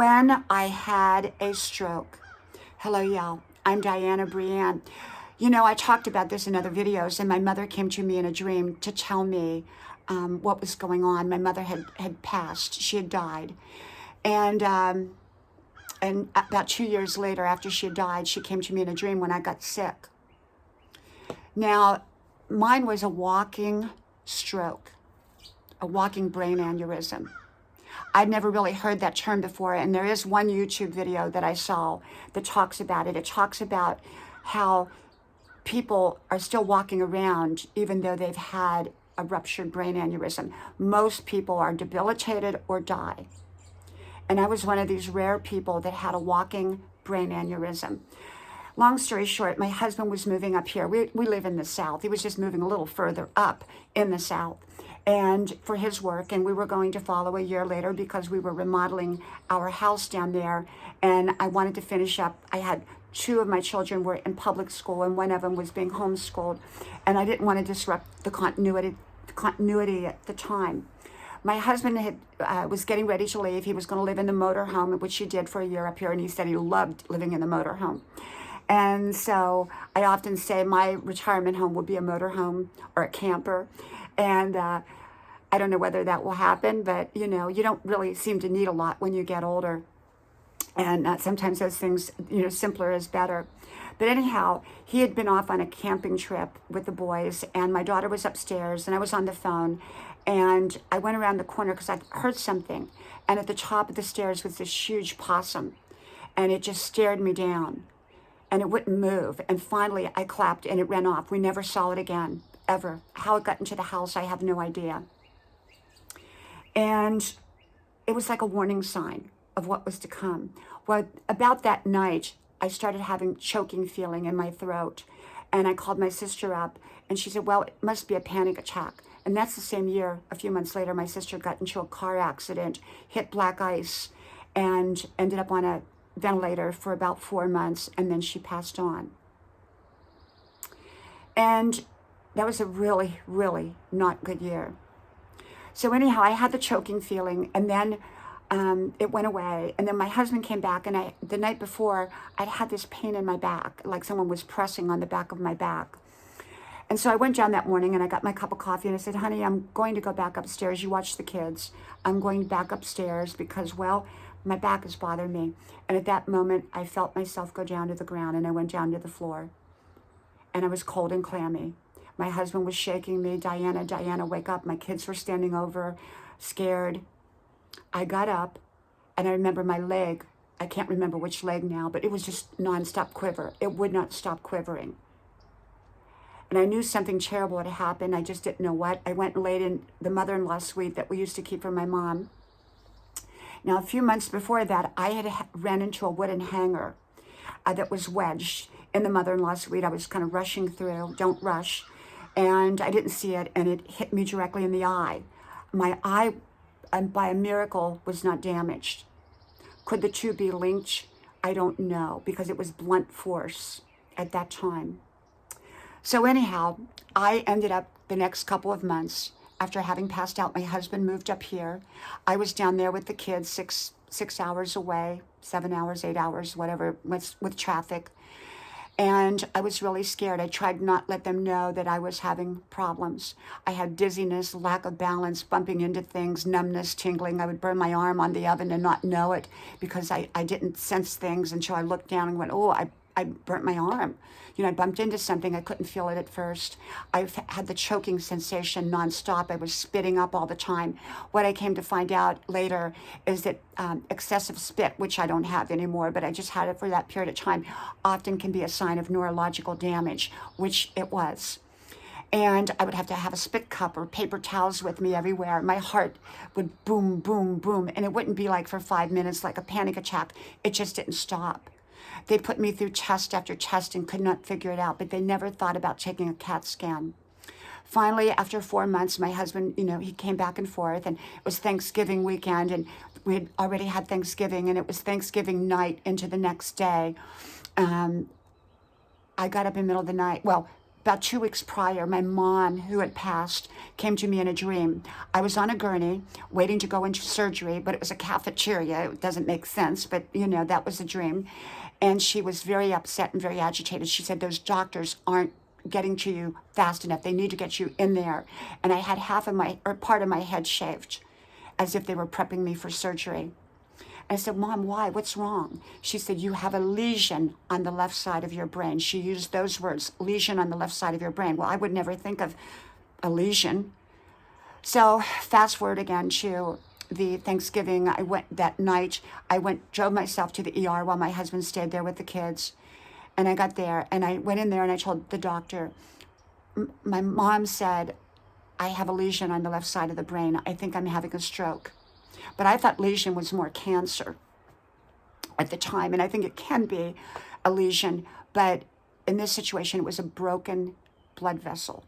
When I had a stroke. Hello, y'all. I'm Diana Brienne. You know, I talked about this in other videos, and my mother came to me in a dream to tell me what was going on. My mother had passed. She had died. And about 2 years later, after she had died, she came to me in a dream when I got sick. Now, mine was a walking stroke, a walking brain aneurysm. I'd never really heard that term before, and there is one YouTube video that I saw that talks about it. It talks about how people are still walking around even though they've had a ruptured brain aneurysm. Most people are debilitated or die. And I was one of these rare people that had a walking brain aneurysm. Long story short, my husband was moving up here. We live in the South. He was just moving a little further up in the South and for his work, and we were going to follow a year later because we were remodeling our house down there, and I wanted to finish up. I had two of my children were in public school, and one of them was being homeschooled, and I didn't want to disrupt the continuity at the time. My husband was getting ready to leave. He was going to live in the motorhome, which he did for a year up here, and he said he loved living in the motorhome. And so I often say my retirement home will be a motorhome or a camper. And I don't know whether that will happen, but you know, you don't really seem to need a lot when you get older. And sometimes those things, you know, simpler is better. But anyhow, he had been off on a camping trip with the boys, and my daughter was upstairs, and I was on the phone. And I went around the corner because I heard something. And at the top of the stairs was this huge possum, and it just stared me down. And it wouldn't move. And finally, I clapped, and it ran off. We never saw it again, ever. How it got into the house, I have no idea. And it was like a warning sign of what was to come. Well, about that night, I started having choking feeling in my throat. And I called my sister up, and she said, well, it must be a panic attack. And that's the same year, a few months later, my sister got into a car accident, hit black ice, and ended up on a ventilator for about 4 months, and then she passed on. And that was a really, really not good year. So anyhow, I had the choking feeling, and then it went away. And then my husband came back, and the night before, I'd had this pain in my back, like someone was pressing on the back of my back. And so I went down that morning, and I got my cup of coffee, and I said, honey, I'm going to go back upstairs. You watch the kids. I'm going back upstairs because, well, my back is bothering me. And at that moment, I felt myself go down to the ground, and I went down to the floor. And I was cold and clammy. My husband was shaking me, Diana, Diana, wake up. My kids were standing over, scared. I got up, and I remember my leg. I can't remember which leg now, but it was just nonstop quiver. It would not stop quivering. And I knew something terrible had happened. I just didn't know what. I went and laid in the mother-in-law suite that we used to keep for my mom. Now, a few months before that, I had ran into a wooden hanger that was wedged in the mother-in-law suite. I was kind of rushing through, don't rush, and I didn't see it, and it hit me directly in the eye. My eye, by a miracle, was not damaged. Could the two be linked? I don't know, because it was blunt force at that time. So anyhow, I ended up the next couple of months, after having passed out, my husband moved up here. I was down there with the kids, six hours away, 7 hours, 8 hours, whatever, with traffic. And I was really scared. I tried not let them know that I was having problems. I had dizziness, lack of balance, bumping into things, numbness, tingling. I would burn my arm on the oven and not know it because I didn't sense things until I looked down and went, oh, I burnt my arm. You know, I bumped into something. I couldn't feel it at first. I had the choking sensation nonstop. I was spitting up all the time. What I came to find out later is that excessive spit, which I don't have anymore, but I just had it for that period of time, often can be a sign of neurological damage, which it was. And I would have to have a spit cup or paper towels with me everywhere. My heart would boom, boom, boom, and it wouldn't be like for 5 minutes like a panic attack. It just didn't stop. They put me through test after test and could not figure it out, but they never thought about taking a CAT scan. Finally, after 4 months, my husband, you know, he came back and forth, and it was Thanksgiving weekend, and we had already had Thanksgiving, and it was Thanksgiving night into the next day. I got up in the middle of the night. Well, about 2 weeks prior, my mom, who had passed, came to me in a dream. I was on a gurney waiting to go into surgery, but it was a cafeteria. It doesn't make sense, but that was a dream. And she was very upset and very agitated. She said, those doctors aren't getting to you fast enough. They need to get you in there. And I had part of my head shaved, as if they were prepping me for surgery. I said, Mom, why? What's wrong? She said, you have a lesion on the left side of your brain. She used those words, lesion on the left side of your brain. Well, I would never think of a lesion. So fast forward again to the Thanksgiving. I went that night. Drove myself to the ER while my husband stayed there with the kids. And I got there and I went in there and I told the doctor, my mom said, I have a lesion on the left side of the brain. I think I'm having a stroke. But I thought lesion was more cancer at the time, and I think it can be a lesion, but in this situation, it was a broken blood vessel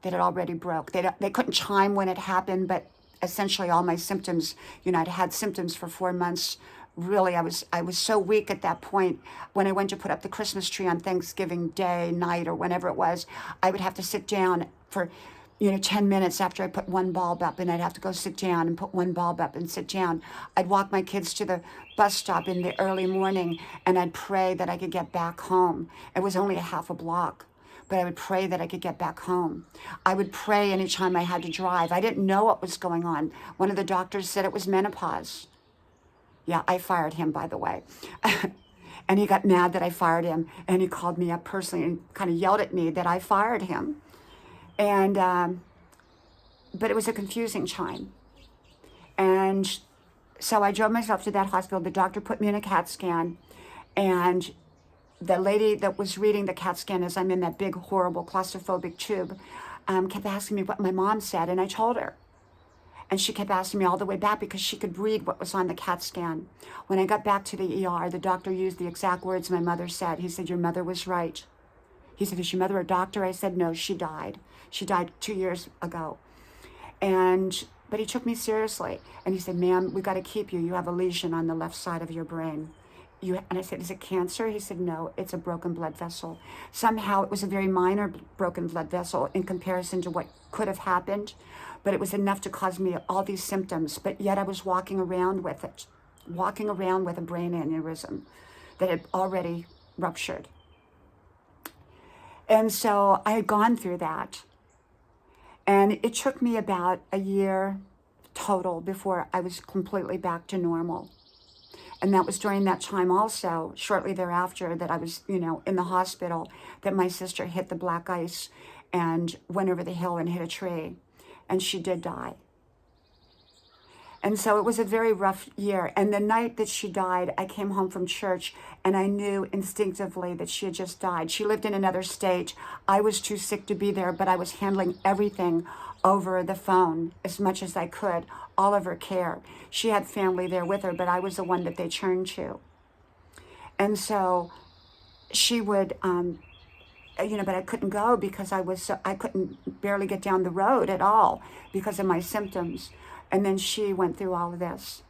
that had already broke. They couldn't chime when it happened, but essentially all my symptoms, I'd had symptoms for 4 months. Really, I was so weak at that point. When I went to put up the Christmas tree on Thanksgiving Day, night, or whenever it was, I would have to sit down for 10 minutes after I put one bulb up, and I'd have to go sit down and put one bulb up and sit down. I'd walk my kids to the bus stop in the early morning, and I'd pray that I could get back home. It was only a half a block, but I would pray that I could get back home. I would pray anytime I had to drive. I didn't know what was going on. One of the doctors said it was menopause. Yeah, I fired him, by the way. And he got mad that I fired him, and he called me up personally and kind of yelled at me that I fired him. And, but it was a confusing time. And so I drove myself to that hospital. The doctor put me in a CAT scan. And the lady that was reading the CAT scan as I'm in that big, horrible, claustrophobic tube, kept asking me what my mom said. And I told her. And she kept asking me all the way back because she could read what was on the CAT scan. When I got back to the ER, the doctor used the exact words my mother said. He said, your mother was right. He said, is your mother a doctor? I said, no, she died. She died 2 years ago. But he took me seriously. And he said, ma'am, we got to keep you. You have a lesion on the left side of your brain. And I said, is it cancer? He said, no, it's a broken blood vessel. Somehow it was a very minor broken blood vessel in comparison to what could have happened. But it was enough to cause me all these symptoms. But yet I was walking around with it, walking around with a brain aneurysm that had already ruptured. And so I had gone through that. And it took me about a year total before I was completely back to normal. And that was during that time also, shortly thereafter, that I was, in the hospital, that my sister hit the black ice and went over the hill and hit a tree. And she did die. And so it was a very rough year. And the night that she died, I came home from church and I knew instinctively that she had just died. She lived in another state. I was too sick to be there, but I was handling everything over the phone as much as I could, all of her care. She had family there with her, but I was the one that they turned to. And so she would, but I couldn't go because I couldn't barely get down the road at all because of my symptoms. And then she went through all of this.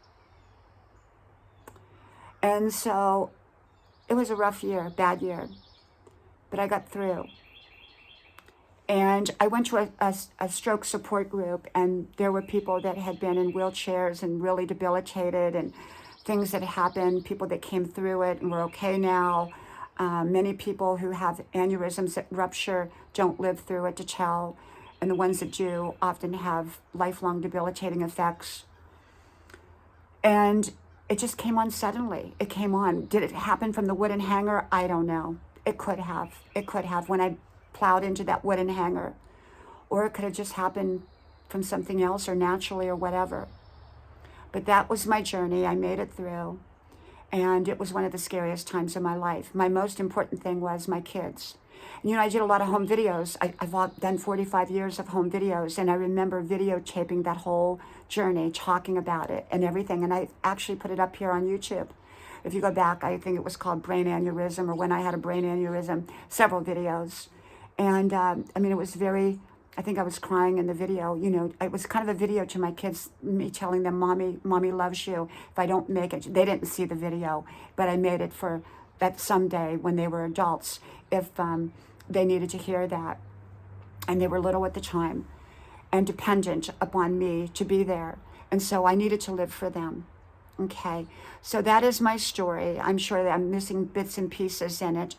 And so it was a rough year, bad year, but I got through. And I went to a stroke support group, and there were people that had been in wheelchairs and really debilitated and things that happened, people that came through it and were okay now. Many people who have aneurysms that rupture don't live through it to tell. And the ones that do often have lifelong debilitating effects. And it just came on suddenly. It came on. Did it happen from the wooden hanger? I don't know. It could have. It could have when I plowed into that wooden hanger. Or it could have just happened from something else or naturally or whatever. But that was my journey. I made it through. And it was one of the scariest times of my life. My most important thing was my kids. I did a lot of home videos. I've done 45 years of home videos, and I remember videotaping that whole journey, talking about it and everything. And I actually put it up here on YouTube. If you go back, I think it was called Brain Aneurysm, or When I Had a Brain Aneurysm, several videos. And it was very, I think I was crying in the video. It was kind of a video to my kids, me telling them, Mommy loves you. If I don't make it, they didn't see the video, but I made it for that someday when they were adults. they needed to hear that. And they were little at the time and dependent upon me to be there. And so I needed to live for them. Okay, so that is my story. I'm sure that I'm missing bits and pieces in it.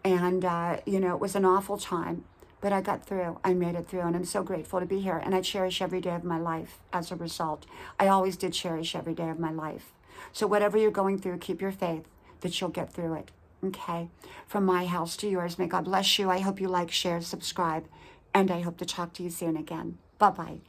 And, it was an awful time, but I got through. I made it through, and I'm so grateful to be here. And I cherish every day of my life as a result. I always did cherish every day of my life. So whatever you're going through, keep your faith that you'll get through it. Okay, from my house to yours, may God bless you. I hope you like, share, subscribe, and I hope to talk to you soon again. Bye-bye.